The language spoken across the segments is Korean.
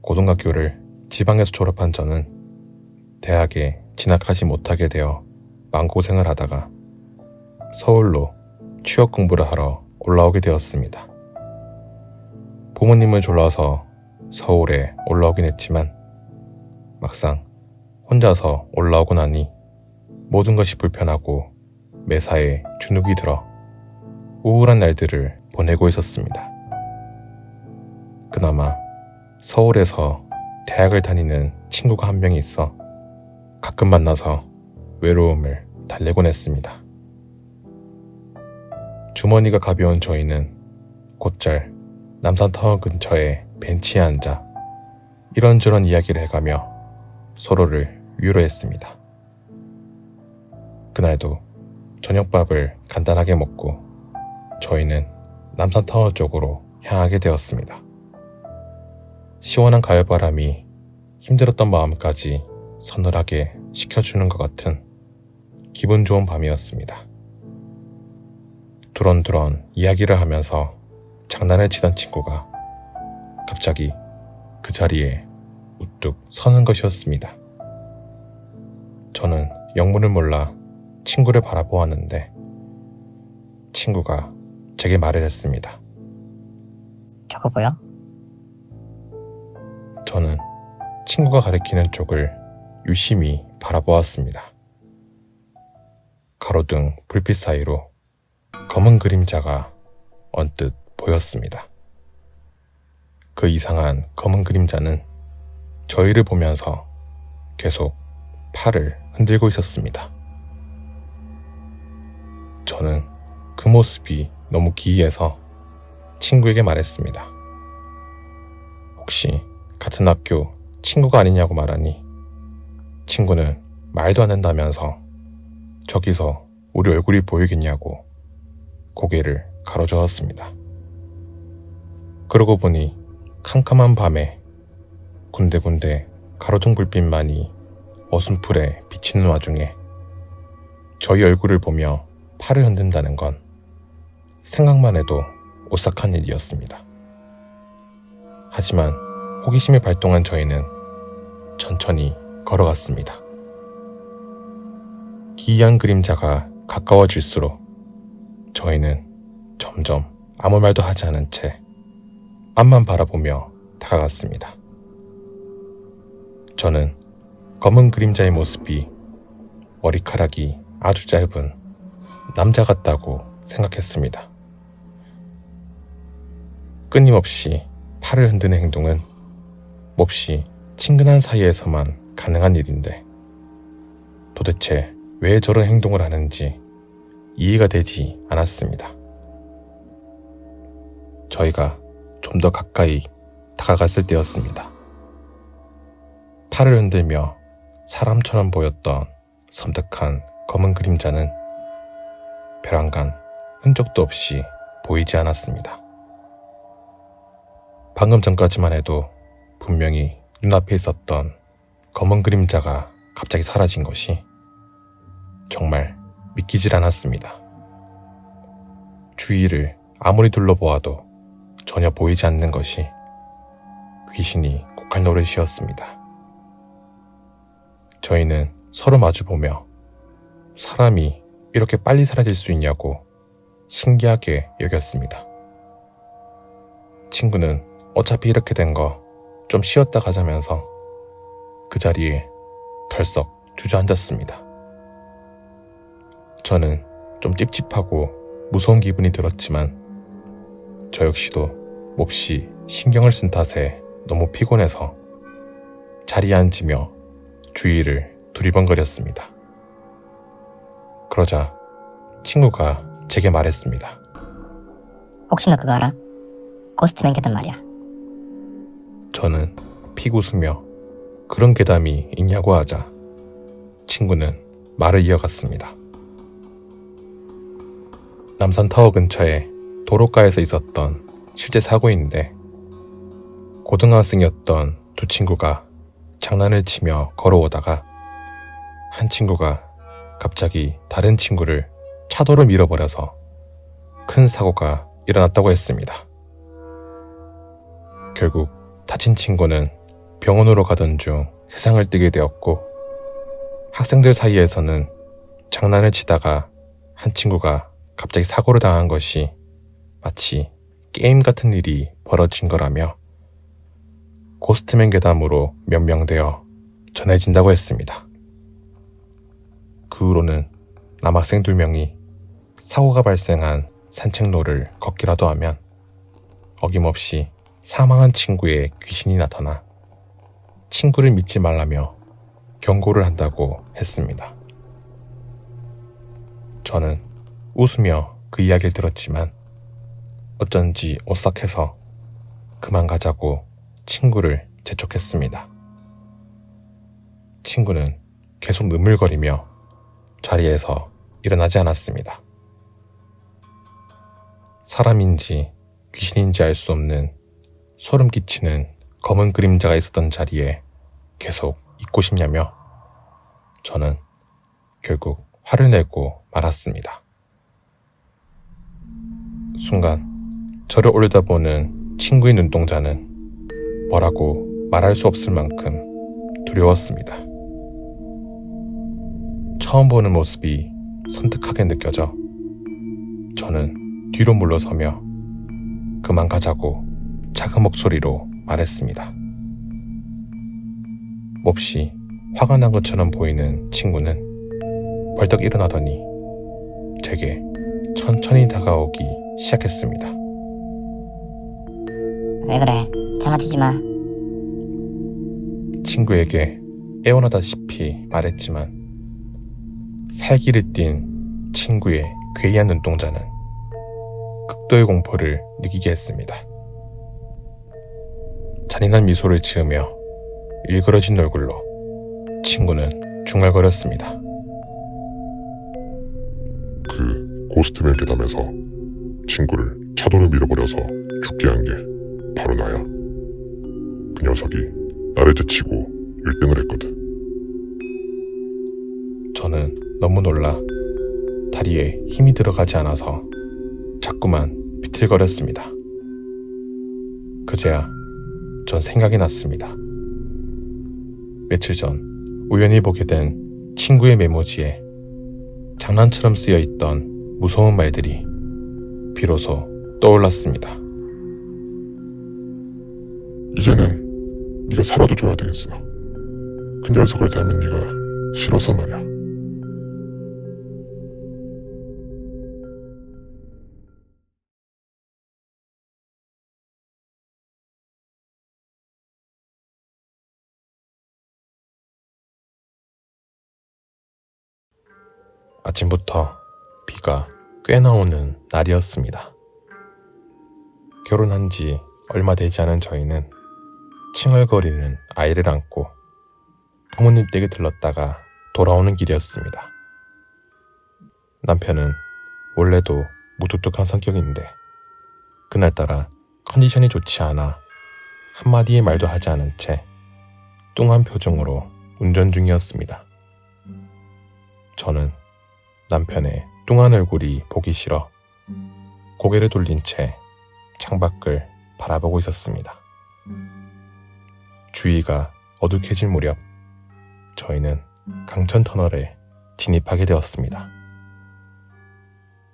고등학교를 지방에서 졸업한 저는 대학에 진학하지 못하게 되어 마음고생을 하다가 서울로 취업 공부를 하러 올라오게 되었습니다. 부모님을 졸라서 서울에 올라오긴 했지만 막상 혼자서 올라오고 나니 모든 것이 불편하고 매사에 주눅이 들어 우울한 날들을 보내고 있었습니다. 그나마 서울에서 대학을 다니는 친구가 한 명이 있어 가끔 만나서 외로움을 달래곤 했습니다. 주머니가 가벼운 저희는 곧잘 남산타워 근처의 벤치에 앉아 이런저런 이야기를 해가며 서로를 위로했습니다. 그날도 저녁밥을 간단하게 먹고 저희는 남산타워 쪽으로 향하게 되었습니다. 시원한 가을바람이 힘들었던 마음까지 서늘하게 식혀주는 것 같은 기분 좋은 밤이었습니다. 두런두런 이야기를 하면서 장난을 치던 친구가 갑자기 그 자리에 우뚝 서는 것이었습니다. 저는 영문을 몰라 친구를 바라보았는데 친구가 제게 말을 했습니다. 저거 보여? 저는 친구가 가리키는 쪽을 유심히 바라보았습니다. 가로등 불빛 사이로 검은 그림자가 언뜻 보였습니다. 그 이상한 검은 그림자는 저희를 보면서 계속 팔을 흔들고 있었습니다. 저는 그 모습이 너무 기이해서 친구에게 말했습니다. 혹시 같은 학교 친구가 아니냐고 말하니 친구는 말도 안 된다면서 저기서 우리 얼굴이 보이겠냐고 고개를 가로저었습니다. 그러고 보니 캄캄한 밤에 군데군데 가로등 불빛만이 어슴풀에 비치는 와중에 저희 얼굴을 보며 팔을 흔든다는 건 생각만 해도 오싹한 일이었습니다. 하지만 호기심이 발동한 저희는 천천히 걸어갔습니다. 기이한 그림자가 가까워질수록 저희는 점점 아무 말도 하지 않은 채 앞만 바라보며 다가갔습니다. 저는 검은 그림자의 모습이 머리카락이 아주 짧은 남자 같다고 생각했습니다. 끊임없이 팔을 흔드는 행동은 몹시 친근한 사이에서만 가능한 일인데 도대체 왜 저런 행동을 하는지 이해가 되지 않았습니다. 저희가 좀 더 가까이 다가갔을 때였습니다. 팔을 흔들며 사람처럼 보였던 섬뜩한 검은 그림자는 벼랑간 흔적도 없이 보이지 않았습니다. 방금 전까지만 해도 분명히 눈앞에 있었던 검은 그림자가 갑자기 사라진 것이 정말 믿기질 않았습니다. 주위를 아무리 둘러보아도 전혀 보이지 않는 것이 귀신이 곡할 노릇이었습니다. 저희는 서로 마주보며 사람이 이렇게 빨리 사라질 수 있냐고 신기하게 여겼습니다. 친구는 어차피 이렇게 된 거 좀 쉬었다 가자면서 그 자리에 덜썩 주저앉았습니다. 저는 좀 찝찝하고 무서운 기분이 들었지만 저 역시도 몹시 신경을 쓴 탓에 너무 피곤해서 자리에 앉으며 주위를 두리번거렸습니다. 그러자 친구가 제게 말했습니다. 혹시 너 그거 알아? 고스트맨 계단 말이야. 저는 피고수며 그런 괴담이 있냐고 하자 친구는 말을 이어갔습니다. 남산타워 근처에 도로가에서 있었던 실제 사고인데 고등학생이었던 두 친구가 장난을 치며 걸어오다가 한 친구가 갑자기 다른 친구를 차도로 밀어버려서 큰 사고가 일어났다고 했습니다. 결국 다친 친구는 병원으로 가던 중 세상을 뜨게 되었고, 학생들 사이에서는 장난을 치다가 한 친구가 갑자기 사고를 당한 것이 마치 게임 같은 일이 벌어진 거라며 고스트맨 괴담으로 명명되어 전해진다고 했습니다. 그 후로는 남학생 2명이 사고가 발생한 산책로를 걷기라도 하면 어김없이 사망한 친구의 귀신이 나타나 친구를 믿지 말라며 경고를 한다고 했습니다. 저는 웃으며 그 이야기를 들었지만 어쩐지 오싹해서 그만 가자고 친구를 재촉했습니다. 친구는 계속 느물거리며 자리에서 일어나지 않았습니다. 사람인지 귀신인지 알 수 없는 소름 끼치는 검은 그림자가 있었던 자리에 계속 있고 싶냐며 저는 결국 화를 내고 말았습니다. 순간 저를 올려다보는 친구의 눈동자는 뭐라고 말할 수 없을 만큼 두려웠습니다. 처음 보는 모습이 섬뜩하게 느껴져 저는 뒤로 물러서며 그만 가자고 작은 목소리로 말했습니다. 몹시 화가 난 것처럼 보이는 친구는 벌떡 일어나더니 제게 천천히 다가오기 시작했습니다. 왜 그래? 장난치지 마. 친구에게 애원하다시피 말했지만 살기를 띈 친구의 괴이한 눈동자는 극도의 공포를 느끼게 했습니다. 잔인한 미소를 지으며 일그러진 얼굴로 친구는 중얼거렸습니다. 그 고스트맨 괴담에서 친구를 차도로 밀어버려서 죽게 한 게 바로 나야. 그 녀석이 나를 제치고 1등을 했거든. 저는 너무 놀라 다리에 힘이 들어가지 않아서 자꾸만 비틀거렸습니다. 그제야 전 생각이 났습니다. 며칠 전 우연히 보게 된 친구의 메모지에 장난처럼 쓰여있던 무서운 말들이 비로소 떠올랐습니다. 이제는 네가 살아도 줘야 되겠어. 그 녀석을 닮은 네가 싫어서 말이야. 아침부터 비가 꽤나 오는 날이었습니다. 결혼한 지 얼마 되지 않은 저희는 칭얼거리는 아이를 안고 부모님 댁에 들렀다가 돌아오는 길이었습니다. 남편은 원래도 무뚝뚝한 성격인데 그날따라 컨디션이 좋지 않아 한마디의 말도 하지 않은 채 뚱한 표정으로 운전 중이었습니다. 저는 남편의 뚱한 얼굴이 보기 싫어 고개를 돌린 채 창밖을 바라보고 있었습니다. 주위가 어둑해질 무렵 저희는 강천터널에 진입하게 되었습니다.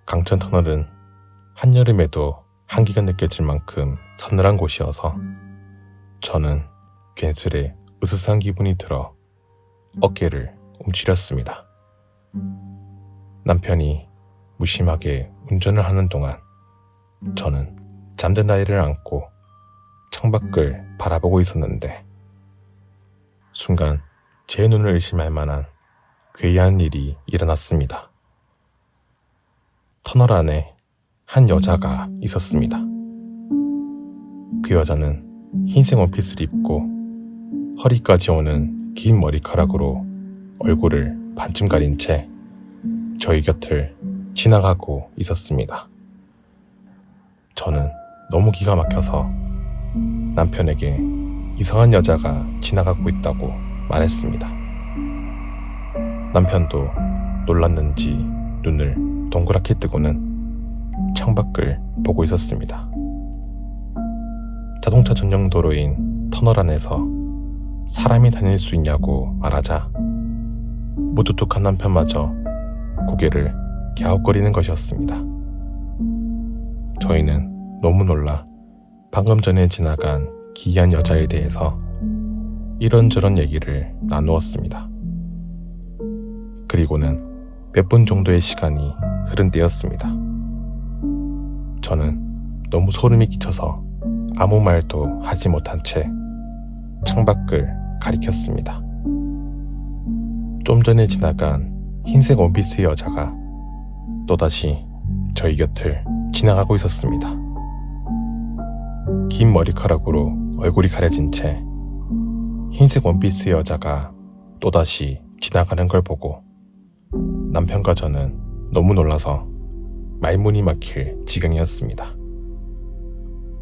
강천터널은 한여름에도 한기가 느껴질 만큼 서늘한 곳이어서 저는 괜스레 으스스한 기분이 들어 어깨를 움츠렸습니다. 남편이 무심하게 운전을 하는 동안 저는 잠든 아이를 안고 창밖을 바라보고 있었는데 순간 제 눈을 의심할 만한 괴이한 일이 일어났습니다. 터널 안에 한 여자가 있었습니다. 그 여자는 흰색 원피스를 입고 허리까지 오는 긴 머리카락으로 얼굴을 반쯤 가린 채 저희 곁을 지나가고 있었습니다. 저는 너무 기가 막혀서 남편에게 이상한 여자가 지나가고 있다고 말했습니다. 남편도 놀랐는지 눈을 동그랗게 뜨고는 창밖을 보고 있었습니다. 자동차 전용 도로인 터널 안에서 사람이 다닐 수 있냐고 말하자 무뚝뚝한 남편마저 고개를 갸웃거리는 것이었습니다. 저희는 너무 놀라 방금 전에 지나간 기이한 여자에 대해서 이런저런 얘기를 나누었습니다. 그리고는 몇 분 정도의 시간이 흐른 때였습니다. 저는 너무 소름이 끼쳐서 아무 말도 하지 못한 채 창밖을 가리켰습니다. 좀 전에 지나간 흰색 원피스 여자가 또다시 저희 곁을 지나가고 있었습니다. 긴 머리카락으로 얼굴이 가려진 채 흰색 원피스 여자가 또다시 지나가는 걸 보고 남편과 저는 너무 놀라서 말문이 막힐 지경이었습니다.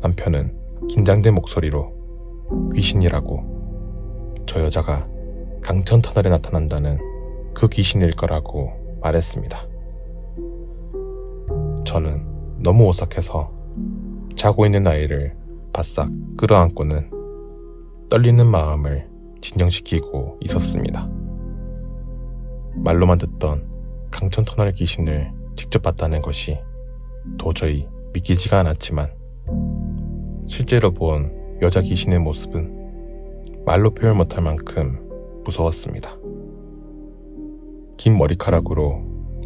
남편은 긴장된 목소리로 귀신이라고, 저 여자가 강천터널에 나타난다는 그 귀신일 거라고 말했습니다. 저는 너무 오싹해서 자고 있는 아이를 바싹 끌어안고는 떨리는 마음을 진정시키고 있었습니다. 말로만 듣던 강천터널 귀신을 직접 봤다는 것이 도저히 믿기지가 않았지만 실제로 본 여자 귀신의 모습은 말로 표현 못할 만큼 무서웠습니다. 긴 머리카락으로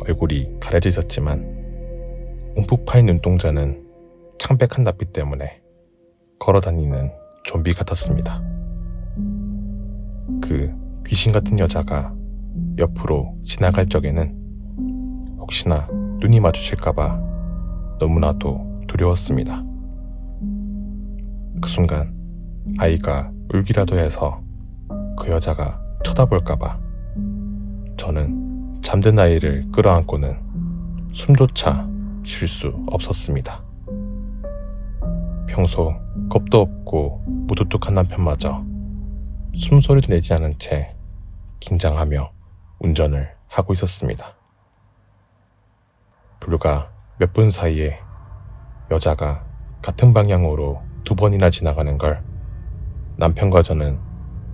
얼굴이 가려져 있었지만 움푹 파인 눈동자는 창백한 낯빛 때문에 걸어다니는 좀비 같았습니다. 그 귀신 같은 여자가 옆으로 지나갈 적에는 혹시나 눈이 마주칠까봐 너무나도 두려웠습니다. 그 순간 아이가 울기라도 해서 그 여자가 쳐다볼까봐 저는 잠든 아이를 끌어안고는 숨조차 쉴 수 없었습니다. 평소 겁도 없고 무뚝뚝한 남편마저 숨소리도 내지 않은 채 긴장하며 운전을 하고 있었습니다. 불과 몇 분 사이에 여자가 같은 방향으로 2번이나 지나가는 걸 남편과 저는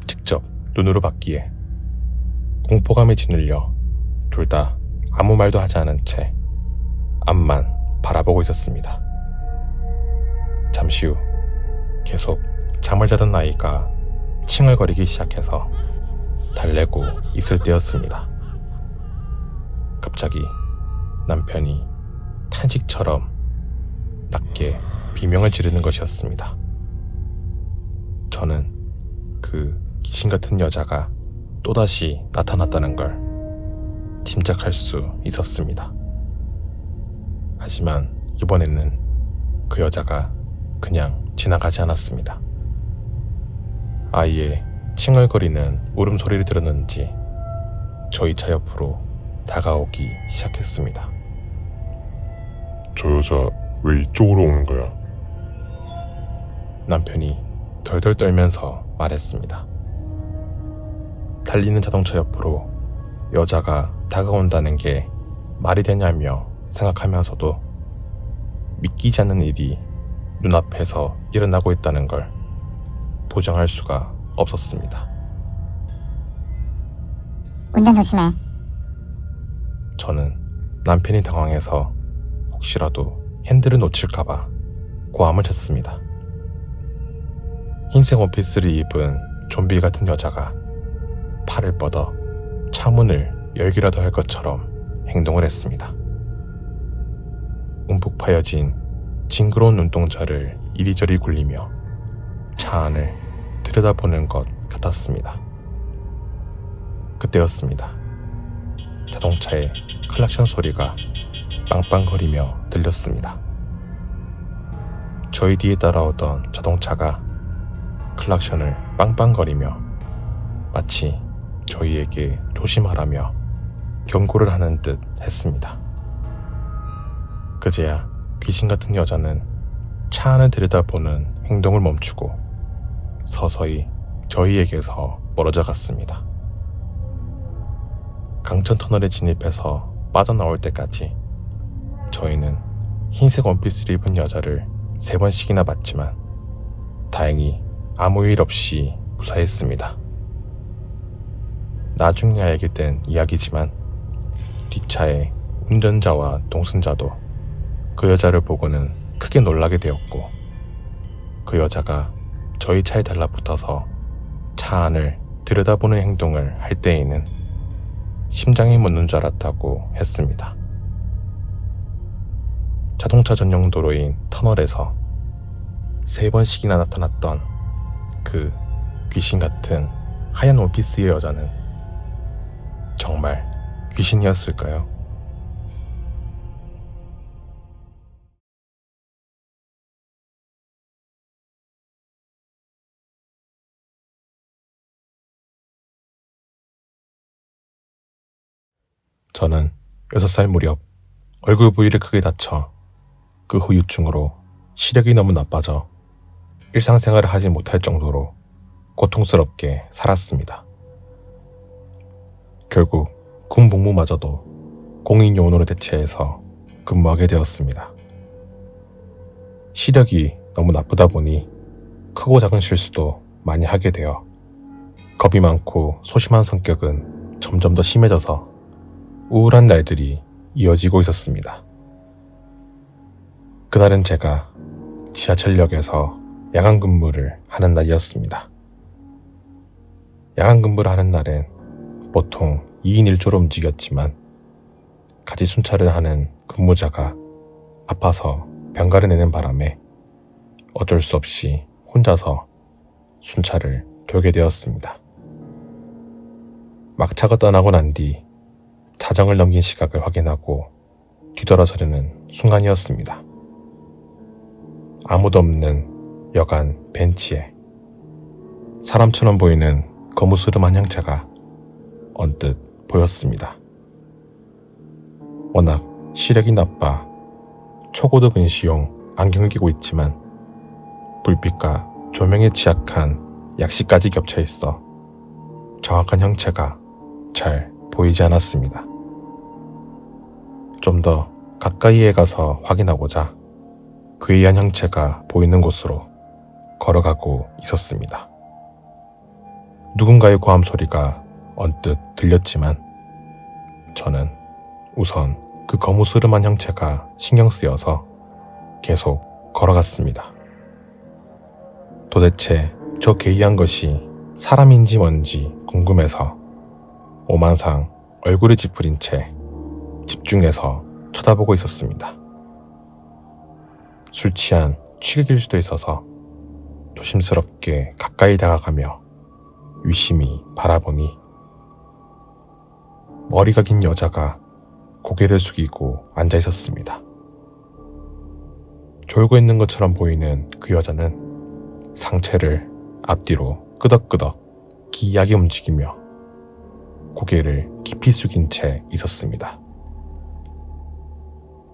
직접 눈으로 봤기에 공포감에 짓눌려 둘 다 아무 말도 하지 않은 채 앞만 바라보고 있었습니다. 잠시 후 계속 잠을 자던 아이가 칭얼거리기 시작해서 달래고 있을 때였습니다. 갑자기 남편이 탄식처럼 낮게 비명을 지르는 것이었습니다. 저는 그 귀신 같은 여자가 또다시 나타났다는 걸 짐작할 수 있었습니다. 하지만 이번에는 그 여자가 그냥 지나가지 않았습니다. 아이의 칭얼거리는 울음소리를 들었는지 저희 차 옆으로 다가오기 시작했습니다. 저 여자 왜 이쪽으로 오는 거야? 남편이 덜덜 떨면서 말했습니다. 달리는 자동차 옆으로 여자가 다가온다는 게 말이 되냐며 생각하면서도 믿기지 않는 일이 눈앞에서 일어나고 있다는 걸 보장할 수가 없었습니다. 운전 조심해. 저는 남편이 당황해서 혹시라도 핸들을 놓칠까봐 고함을 쳤습니다. 흰색 원피스를 입은 좀비 같은 여자가 팔을 뻗어 차문을 열기라도 할 것처럼 행동을 했습니다. 움푹 파여진 징그러운 눈동자를 이리저리 굴리며 차 안을 들여다보는 것 같았습니다. 그때였습니다. 자동차의 클락션 소리가 빵빵거리며 들렸습니다. 저희 뒤에 따라오던 자동차가 클락션을 빵빵거리며 마치 저희에게 조심하라며 경고를 하는 듯 했습니다. 그제야 귀신 같은 여자는 차 안을 들여다보는 행동을 멈추고 서서히 저희에게서 멀어져 갔습니다. 강천터널에 진입해서 빠져나올 때까지 저희는 흰색 원피스를 입은 여자를 3번씩이나 봤지만 다행히 아무 일 없이 무사했습니다. 나중에 알게 된 이야기지만 뒷차에 운전자와 동승자도 그 여자를 보고는 크게 놀라게 되었고, 그 여자가 저희 차에 달라붙어서 차 안을 들여다보는 행동을 할 때에는 심장이 멎는 줄 알았다고 했습니다. 자동차 전용 도로인 터널에서 3번씩이나 나타났던 그 귀신 같은 하얀 원피스의 여자는 정말 귀신이었을까요? 저는 6살 무렵 얼굴 부위를 크게 다쳐 그 후유증으로 시력이 너무 나빠져 일상생활을 하지 못할 정도로 고통스럽게 살았습니다. 결국 군 복무마저도 공인요원으로 대체해서 근무하게 되었습니다. 시력이 너무 나쁘다 보니 크고 작은 실수도 많이 하게 되어 겁이 많고 소심한 성격은 점점 더 심해져서 우울한 날들이 이어지고 있었습니다. 그날은 제가 지하철역에서 야간 근무를 하는 날이었습니다. 야간 근무를 하는 날엔 보통 2인 1조로 움직였지만 같이 순찰을 하는 근무자가 아파서 병가를 내는 바람에 어쩔 수 없이 혼자서 순찰을 돌게 되었습니다. 막차가 떠나고 난 뒤 자정을 넘긴 시각을 확인하고 뒤돌아서려는 순간이었습니다. 아무도 없는 여간 벤치에 사람처럼 보이는 거무스름한 형체가 언뜻 보였습니다. 워낙 시력이 나빠 초고도 근시용 안경을 끼고 있지만 불빛과 조명에 취약한 약시까지 겹쳐 있어 정확한 형체가 잘 보이지 않았습니다. 좀 더 가까이에 가서 확인하고자 괴이한 형체가 보이는 곳으로 걸어가고 있었습니다. 누군가의 고함 소리가 언뜻 들렸지만 저는 우선 그 거무스름한 형체가 신경 쓰여서 계속 걸어갔습니다. 도대체 저 괴이한 것이 사람인지 뭔지 궁금해서 오만상 얼굴을 찌푸린 채 집중해서 쳐다보고 있었습니다. 술 취한 취객일 수도 있어서 조심스럽게 가까이 다가가며 유심히 바라보니 머리가 긴 여자가 고개를 숙이고 앉아 있었습니다. 졸고 있는 것처럼 보이는 그 여자는 상체를 앞뒤로 끄덕끄덕 기이하게 움직이며 고개를 깊이 숙인 채 있었습니다.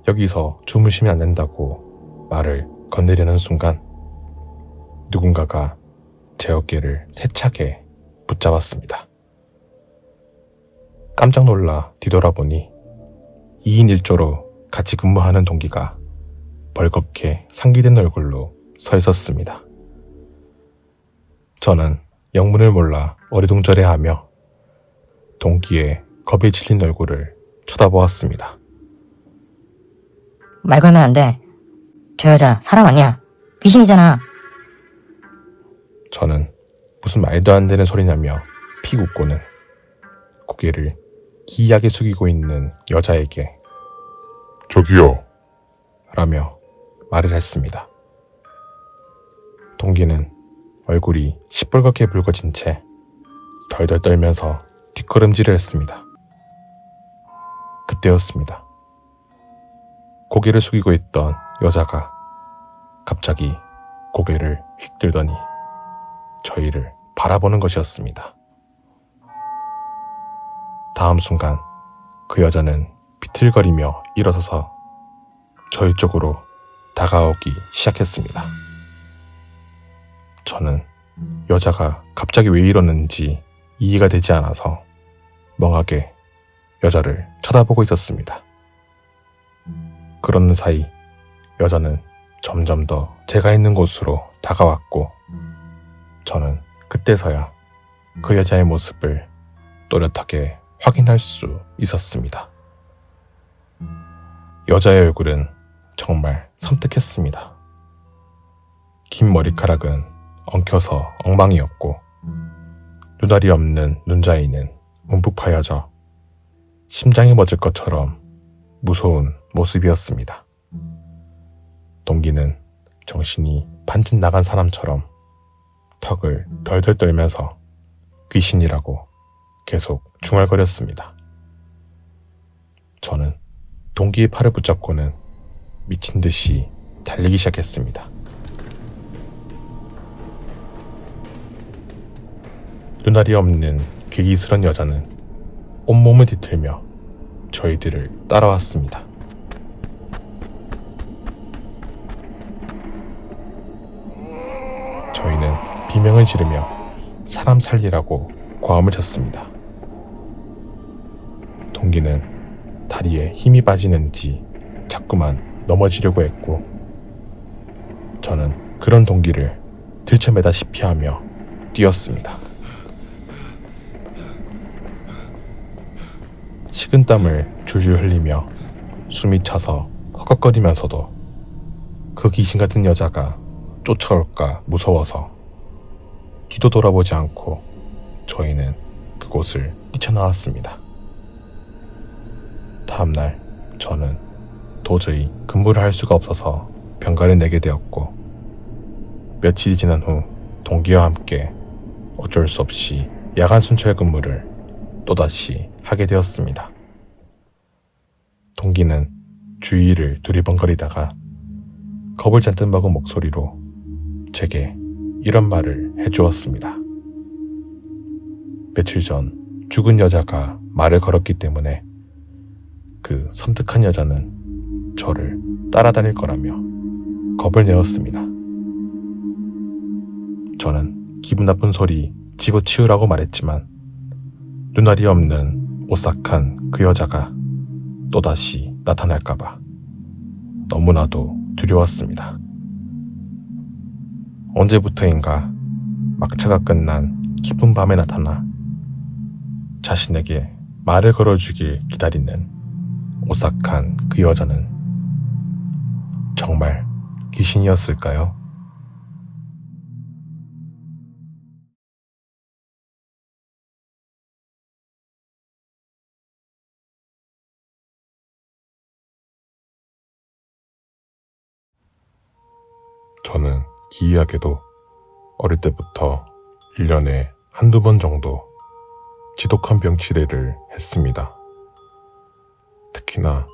여기서 주무시면 안 된다고 말을 건네려는 순간 누군가가 제 어깨를 세차게 붙잡았습니다. 깜짝 놀라 뒤돌아보니 2인 1조로 같이 근무하는 동기가 벌겋게 상기된 얼굴로 서 있었습니다. 저는 영문을 몰라 어리둥절해하며 동기의 겁에 질린 얼굴을 쳐다보았습니다. 말 걸면 안 돼. 저 여자 사람 아니야. 귀신이잖아. 저는 무슨 말도 안 되는 소리냐며 픽 웃고는 고개를 기이하게 숙이고 있는 여자에게 저기요. 라며 말을 했습니다. 동기는 얼굴이 시뻘겋게 붉어진 채 덜덜 떨면서 뒷걸음질을 했습니다. 그때였습니다. 고개를 숙이고 있던 여자가 갑자기 고개를 휙 들더니 저희를 바라보는 것이었습니다. 다음 순간 그 여자는 비틀거리며 일어서서 저희 쪽으로 다가오기 시작했습니다. 저는 여자가 갑자기 왜 이러는지 이해가 되지 않아서 멍하게 여자를 쳐다보고 있었습니다. 그러는 사이 여자는 점점 더 제가 있는 곳으로 다가왔고 저는 그때서야 그 여자의 모습을 또렷하게 확인할 수 있었습니다. 여자의 얼굴은 정말 섬뜩했습니다. 긴 머리카락은 엉켜서 엉망이었고 눈알이 없는 눈자위는 움푹 파여져 심장이 멎을 것처럼 무서운 모습이었습니다. 동기는 정신이 반쯤 나간 사람처럼 턱을 덜덜 떨면서 귀신이라고 계속 중얼거렸습니다. 저는 동기의 팔을 붙잡고는 미친 듯이 달리기 시작했습니다. 눈알이 없는 괴기스런 여자는 온몸을 뒤틀며 저희들을 따라왔습니다. 저희는 비명을 지르며 사람 살리라고 고함을 쳤습니다. 동기는 다리에 힘이 빠지는지 자꾸만 넘어지려고 했고 저는 그런 동기를 들쳐매다시피 하며 뛰었습니다. 식은땀을 줄줄 흘리며 숨이 차서 헉헉거리면서도 그 귀신 같은 여자가 쫓아올까 무서워서 뒤도 돌아보지 않고 저희는 그곳을 뛰쳐나왔습니다. 다음날 저는 도저히 근무를 할 수가 없어서 병가를 내게 되었고 며칠이 지난 후 동기와 함께 어쩔 수 없이 야간 순찰 근무를 또다시 하게 되었습니다. 동기는 주위를 두리번거리다가 겁을 잔뜩 먹은 목소리로 제게 이런 말을 해주었습니다. 며칠 전 죽은 여자가 말을 걸었기 때문에 그 섬뜩한 여자는 저를 따라다닐 거라며 겁을 내었습니다. 저는 기분 나쁜 소리 집어치우라고 말했지만 눈알이 없는 오싹한 그 여자가 또다시 나타날까봐 너무나도 두려웠습니다. 언제부터인가 막차가 끝난 깊은 밤에 나타나 자신에게 말을 걸어주길 기다리는 오싹한 그 여자는 정말 귀신이었을까요? 저는 기이하게도 어릴 때부터 1년에 한두 번 정도 지독한 병치레를 했습니다. 특히나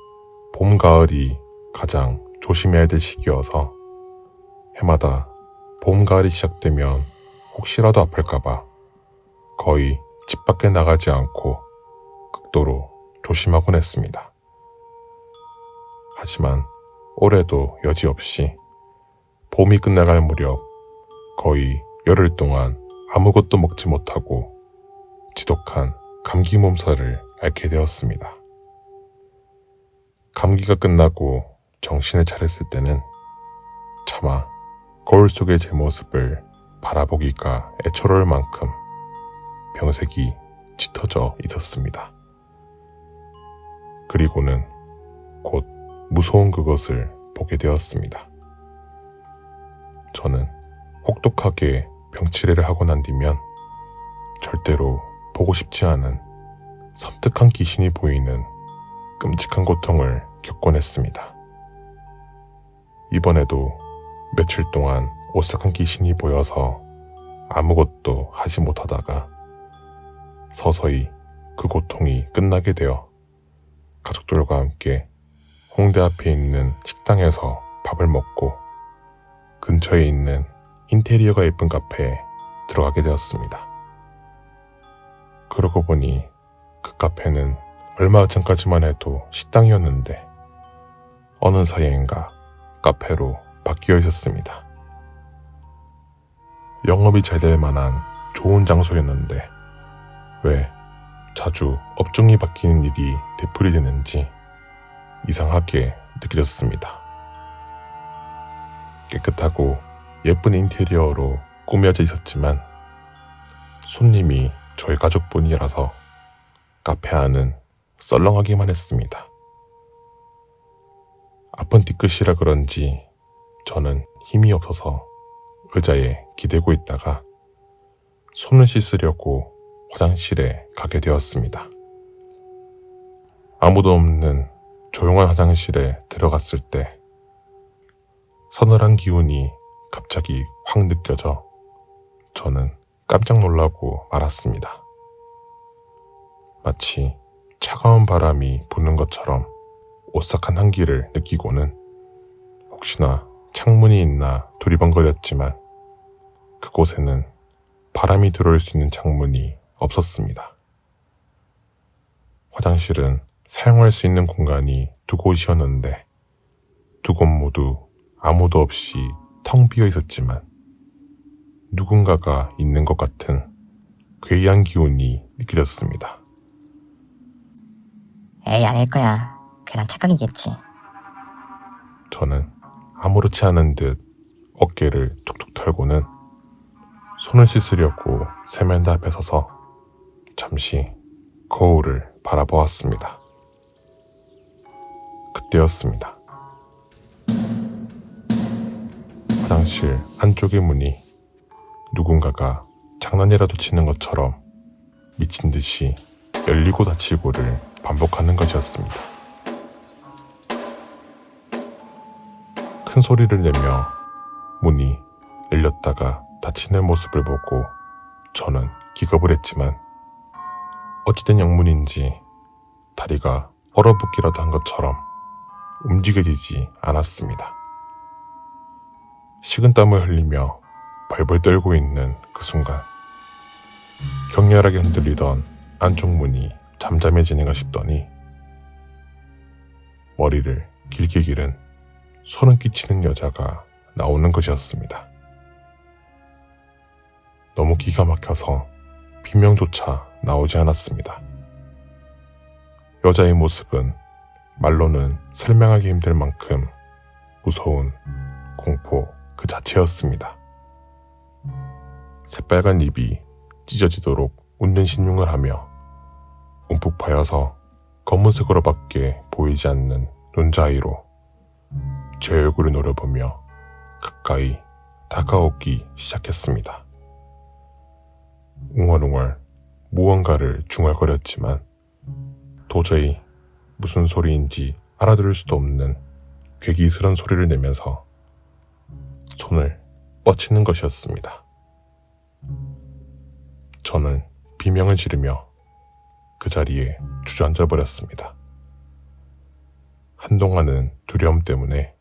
봄, 가을이 가장 조심해야 될 시기여서 해마다 봄, 가을이 시작되면 혹시라도 아플까봐 거의 집 밖에 나가지 않고 극도로 조심하곤 했습니다. 하지만 올해도 여지없이 봄이 끝나갈 무렵 거의 열흘 동안 아무것도 먹지 못하고 지독한 감기 몸살을 앓게 되었습니다. 감기가 끝나고 정신을 차렸을 때는 차마 거울 속의 제 모습을 바라보기가 애처로울 만큼 병색이 짙어져 있었습니다. 그리고는 곧 무서운 그것을 보게 되었습니다. 저는 혹독하게 병치레를 하고 난 뒤면 절대로 보고 싶지 않은 섬뜩한 귀신이 보이는 끔찍한 고통을 겪곤 했습니다. 이번에도 며칠 동안 오싹한 귀신이 보여서 아무것도 하지 못하다가 서서히 그 고통이 끝나게 되어 가족들과 함께 홍대 앞에 있는 식당에서 밥을 먹고 근처에 있는 인테리어가 예쁜 카페에 들어가게 되었습니다. 그러고 보니 그 카페는 얼마 전까지만 해도 식당이었는데 어느 사이인가 카페로 바뀌어 있었습니다. 영업이 잘 될 만한 좋은 장소였는데 왜 자주 업종이 바뀌는 일이 되풀이되는지 이상하게 느껴졌습니다. 깨끗하고 예쁜 인테리어로 꾸며져 있었지만 손님이 저희 가족분이라서 카페 안은 썰렁하기만 했습니다. 아픈 뒤끝이라 그런지 저는 힘이 없어서 의자에 기대고 있다가 손을 씻으려고 화장실에 가게 되었습니다. 아무도 없는 조용한 화장실에 들어갔을 때 서늘한 기운이 갑자기 확 느껴져 저는 깜짝 놀라고 말았습니다. 마치 차가운 바람이 부는 것처럼 오싹한 한기를 느끼고는 혹시나 창문이 있나 두리번거렸지만 그곳에는 바람이 들어올 수 있는 창문이 없었습니다. 화장실은 사용할 수 있는 공간이 두 곳이었는데 두 곳 모두 아무도 없이 텅 비어 있었지만 누군가가 있는 것 같은 괴이한 기운이 느껴졌습니다. 에이, 아닐 거야. 그냥 착각이겠지. 저는 아무렇지 않은 듯 어깨를 툭툭 털고는 손을 씻으려고 세면대 앞에 서서 잠시 거울을 바라보았습니다. 그때였습니다. 화장실 안쪽의 문이 누군가가 장난이라도 치는 것처럼 미친 듯이 열리고 닫히고를 반복하는 것이었습니다. 큰 소리를 내며 문이 열렸다가 닫히는 모습을 보고 저는 기겁을 했지만 어찌된 영문인지 다리가 얼어붙기라도 한 것처럼 움직여지지 않았습니다. 식은땀을 흘리며 벌벌 떨고 있는 그 순간 격렬하게 흔들리던 안쪽 문이 잠잠해지는가 싶더니 머리를 길게 기른 소름 끼치는 여자가 나오는 것이었습니다. 너무 기가 막혀서 비명조차 나오지 않았습니다. 여자의 모습은 말로는 설명하기 힘들 만큼 무서운 공포 그 자체였습니다. 새빨간 입이 찢어지도록 웃는 신용을 하며 움푹 파여서 검은색으로밖에 보이지 않는 눈자위로 제 얼굴을 노려보며 가까이 다가오기 시작했습니다. 웅얼웅얼 무언가를 중얼거렸지만 도저히 무슨 소리인지 알아들을 수도 없는 괴기스런 소리를 내면서 손을 뻗치는 것이었습니다. 저는 비명을 지르며 그 자리에 주저앉아 버렸습니다. 한동안은 두려움 때문에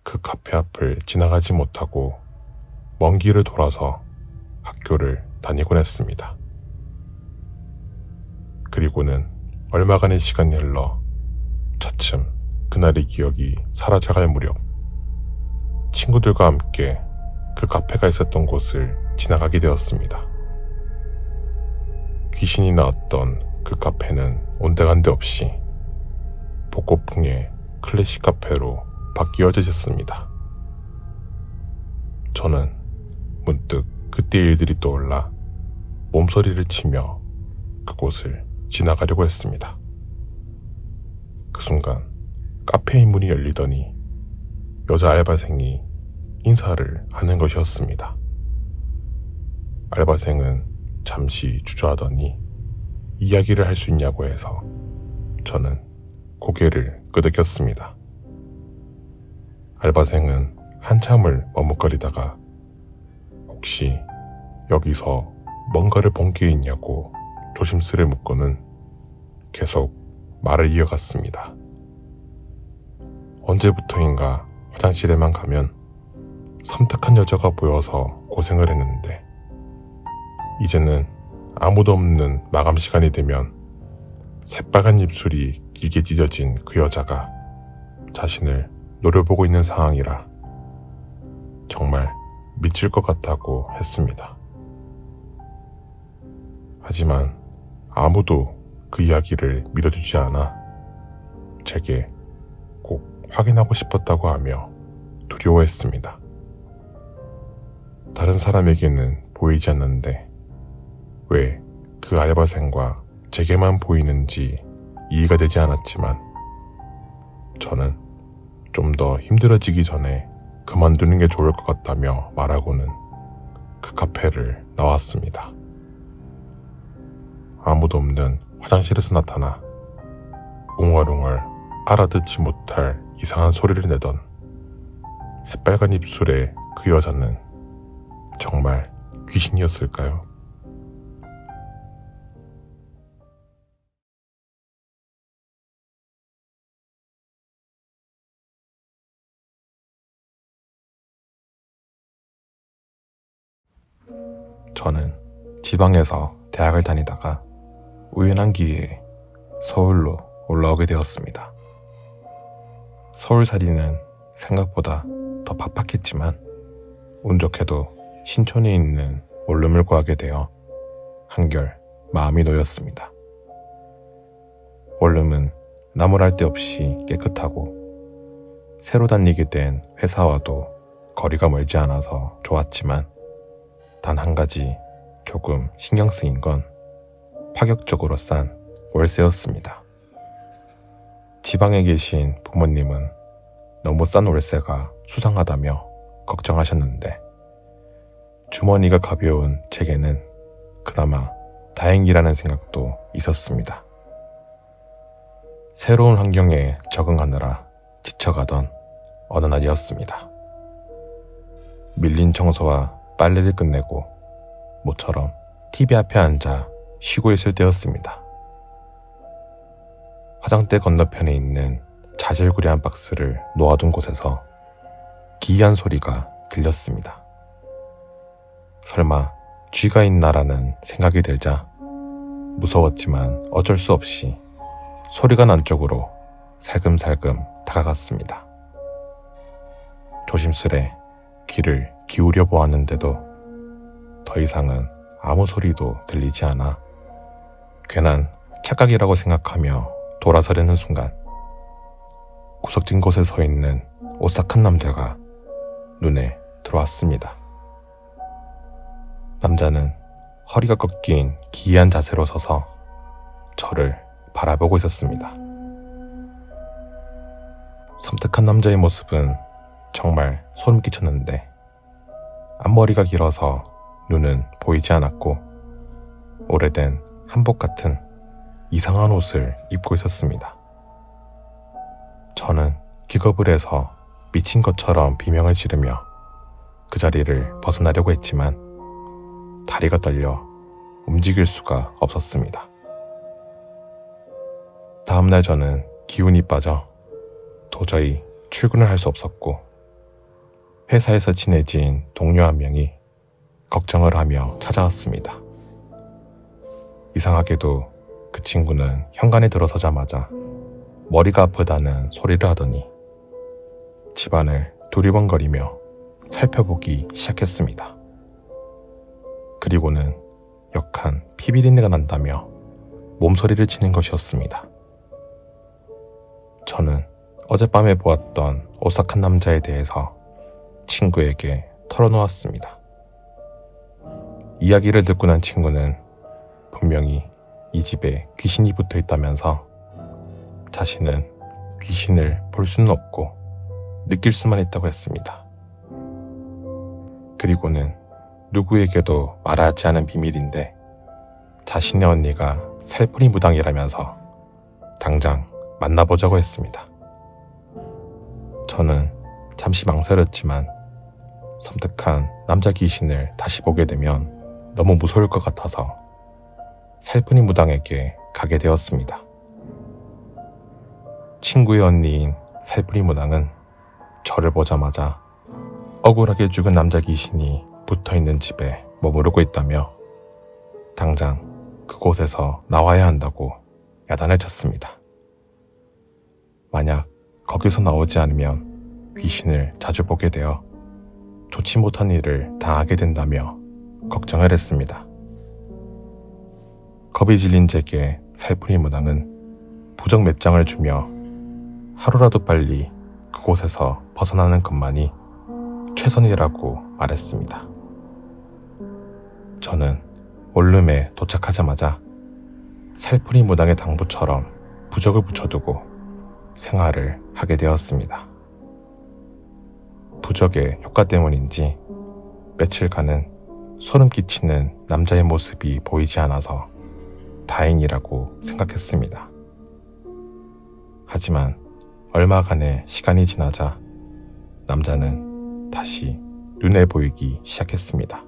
그 카페 앞을 지나가지 못하고 먼 길을 돌아서 학교를 다니곤 했습니다. 그리고는 얼마간의 시간이 흘러 차츰 그날의 기억이 사라져갈 무렵 친구들과 함께 그 카페가 있었던 곳을 지나가게 되었습니다. 귀신이 나왔던 그 카페는 온데간데 없이 복고풍의 클래식 카페로 바뀌어져 있었습니다. 저는 문득 그때 일들이 떠올라 몸서리를 치며 그곳을 지나가려고 했습니다. 그 순간 카페의 문이 열리더니 여자 알바생이 인사를 하는 것이었습니다. 알바생은 잠시 주저하더니 이야기를 할 수 있냐고 해서 저는 고개를 끄덕였습니다. 알바생은 한참을 머뭇거리다가 혹시 여기서 뭔가를 본 게 있냐고 조심스레 묻고는 계속 말을 이어갔습니다. 언제부터인가 화장실에만 가면 섬뜩한 여자가 보여서 고생을 했는데 이제는 아무도 없는 마감 시간이 되면 새빨간 입술이 길게 찢어진 그 여자가 자신을 노려보고 있는 상황이라 정말 미칠 것 같다고 했습니다. 하지만 아무도 그 이야기를 믿어주지 않아 제게 꼭 확인하고 싶었다고 하며 두려워했습니다. 다른 사람에게는 보이지 않는데 왜 그 알바생과 제게만 보이는지 이해가 되지 않았지만 저는 좀 더 힘들어지기 전에 그만두는 게 좋을 것 같다며 말하고는 그 카페를 나왔습니다. 아무도 없는 화장실에서 나타나 웅얼웅얼 알아듣지 못할 이상한 소리를 내던 새빨간 입술의 그 여자는 정말 귀신이었을까요? 저는 지방에서 대학을 다니다가 우연한 기회에 서울로 올라오게 되었습니다. 서울살이는 생각보다 더 팍팍했지만 운 좋게도 신촌에 있는 원룸을 구하게 되어 한결 마음이 놓였습니다. 원룸은 나무랄 데 없이 깨끗하고 새로 다니게 된 회사와도 거리가 멀지 않아서 좋았지만 단 한 가지 조금 신경 쓰인 건 파격적으로 싼 월세였습니다. 지방에 계신 부모님은 너무 싼 월세가 수상하다며 걱정하셨는데 주머니가 가벼운 제게는 그나마 다행이라는 생각도 있었습니다. 새로운 환경에 적응하느라 지쳐가던 어느 날이었습니다. 밀린 청소와 빨래를 끝내고 모처럼 TV 앞에 앉아 쉬고 있을 때였습니다. 화장대 건너편에 있는 자질구레한 박스를 놓아둔 곳에서 기이한 소리가 들렸습니다. 설마 쥐가 있나라는 생각이 들자 무서웠지만 어쩔 수 없이 소리가 난 쪽으로 살금살금 다가갔습니다. 조심스레 귀를 기울여 보았는데도 더 이상은 아무 소리도 들리지 않아 괜한 착각이라고 생각하며 돌아서려는 순간 구석진 곳에 서 있는 오싹한 남자가 눈에 들어왔습니다. 남자는 허리가 꺾인 기이한 자세로 서서 저를 바라보고 있었습니다. 섬뜩한 남자의 모습은 정말 소름 끼쳤는데 앞머리가 길어서 눈은 보이지 않았고 오래된 한복 같은 이상한 옷을 입고 있었습니다. 저는 기겁을 해서 미친 것처럼 비명을 지르며 그 자리를 벗어나려고 했지만 다리가 떨려 움직일 수가 없었습니다. 다음날 저는 기운이 빠져 도저히 출근을 할 수 없었고 회사에서 친해진 동료 한 명이 걱정을 하며 찾아왔습니다. 이상하게도 그 친구는 현관에 들어서자마자 머리가 아프다는 소리를 하더니 집안을 두리번거리며 살펴보기 시작했습니다. 그리고는 역한 피비린내가 난다며 몸서리를 치는 것이었습니다. 저는 어젯밤에 보았던 오싹한 남자에 대해서 친구에게 털어놓았습니다. 이야기를 듣고 난 친구는 분명히 이 집에 귀신이 붙어 있다면서 자신은 귀신을 볼 수는 없고 느낄 수만 있다고 했습니다. 그리고는 누구에게도 말하지 않은 비밀인데 자신의 언니가 살풀이 무당이라면서 당장 만나보자고 했습니다. 저는 잠시 망설였지만 섬뜩한 남자 귀신을 다시 보게 되면 너무 무서울 것 같아서 살풀이 무당에게 가게 되었습니다. 친구의 언니인 살풀이 무당은 저를 보자마자 억울하게 죽은 남자 귀신이 붙어있는 집에 머무르고 있다며 당장 그곳에서 나와야 한다고 야단을 쳤습니다. 만약 거기서 나오지 않으면 귀신을 자주 보게 되어 좋지 못한 일을 당하게 된다며 걱정을 했습니다. 겁이 질린 제게 살풀이 무당은 부적 몇 장을 주며 하루라도 빨리 그곳에서 벗어나는 것만이 최선이라고 말했습니다. 저는 원룸에 도착하자마자 살풀이 무당의 당부처럼 부적을 붙여두고 생활을 하게 되었습니다. 부적의 효과 때문인지 며칠간은 소름 끼치는 남자의 모습이 보이지 않아서 다행이라고 생각했습니다. 하지만 얼마간의 시간이 지나자 남자는 다시 눈에 보이기 시작했습니다.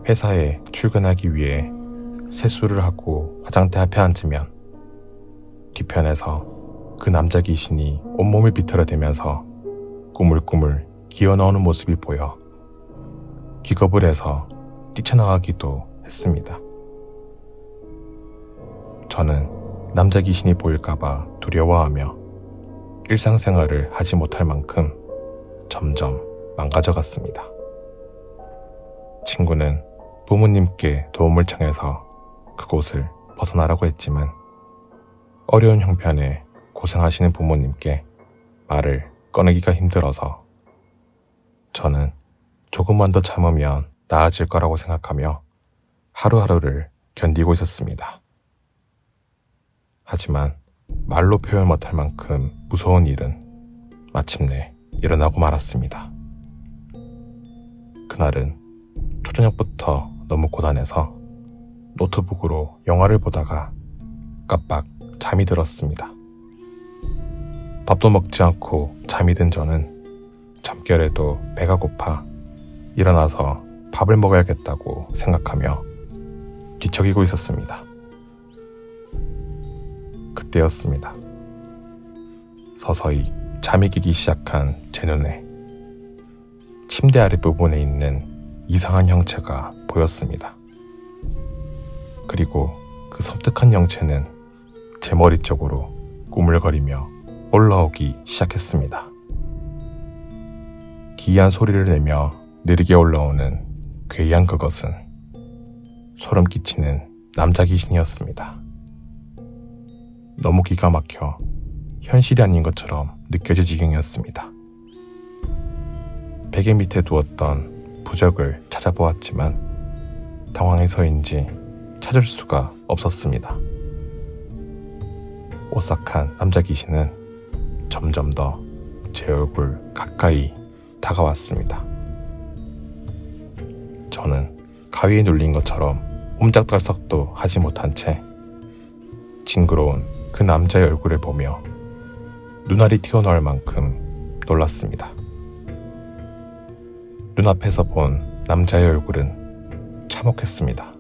회사에 출근하기 위해 세수를 하고 화장대 앞에 앉으면 뒤편에서 그 남자 귀신이 온몸을 비틀어대면서 꾸물꾸물 기어나오는 모습이 보여 기겁을 해서 뛰쳐나가기도 했습니다. 저는 남자 귀신이 보일까봐 두려워하며 일상생활을 하지 못할 만큼 점점 망가져갔습니다. 친구는 부모님께 도움을 청해서 그곳을 벗어나라고 했지만 어려운 형편에 고생하시는 부모님께 말을 꺼내기가 힘들어서 저는 조금만 더 참으면 나아질 거라고 생각하며 하루하루를 견디고 있었습니다. 하지만 말로 표현 못할 만큼 무서운 일은 마침내 일어나고 말았습니다. 그날은 초저녁부터 너무 고단해서 노트북으로 영화를 보다가 깜빡 잠이 들었습니다. 밥도 먹지 않고 잠이 든 저는 잠결에도 배가 고파 일어나서 밥을 먹어야겠다고 생각하며 뒤척이고 있었습니다. 그때였습니다. 서서히 잠이 끼기 시작한 제 눈에 침대 아랫부분에 있는 이상한 형체가 보였습니다. 그리고 그 섬뜩한 형체는 제 머리 쪽으로 꾸물거리며 올라오기 시작했습니다. 기이한 소리를 내며 느리게 올라오는 괴이한 그것은 소름 끼치는 남자 귀신이었습니다. 너무 기가 막혀 현실이 아닌 것처럼 느껴질 지경이었습니다. 베개 밑에 두었던 부적을 찾아보았지만 당황해서인지 찾을 수가 없었습니다. 오싹한 남자 귀신은 점점 더 제 얼굴 가까이 다가왔습니다. 저는 가위에 눌린 것처럼 옴짝달싹도 하지 못한 채 징그러운 그 남자의 얼굴을 보며 눈알이 튀어나올 만큼 놀랐습니다. 눈앞에서 본 남자의 얼굴은 참혹했습니다.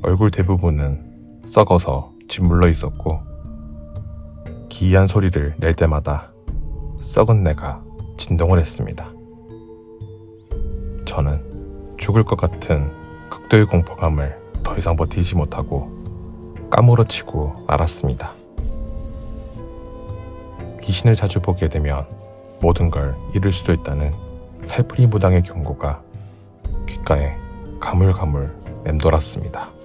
얼굴 대부분은 썩어서 짓물러 있었고 기이한 소리를 낼 때마다 썩은 내가 진동을 했습니다. 저는 죽을 것 같은 극도의 공포감을 더 이상 버티지 못하고 까무러치고 말았습니다. 귀신을 자주 보게 되면 모든 걸 잃을 수도 있다는 살풀이 무당의 경고가 귓가에 가물가물 맴돌았습니다.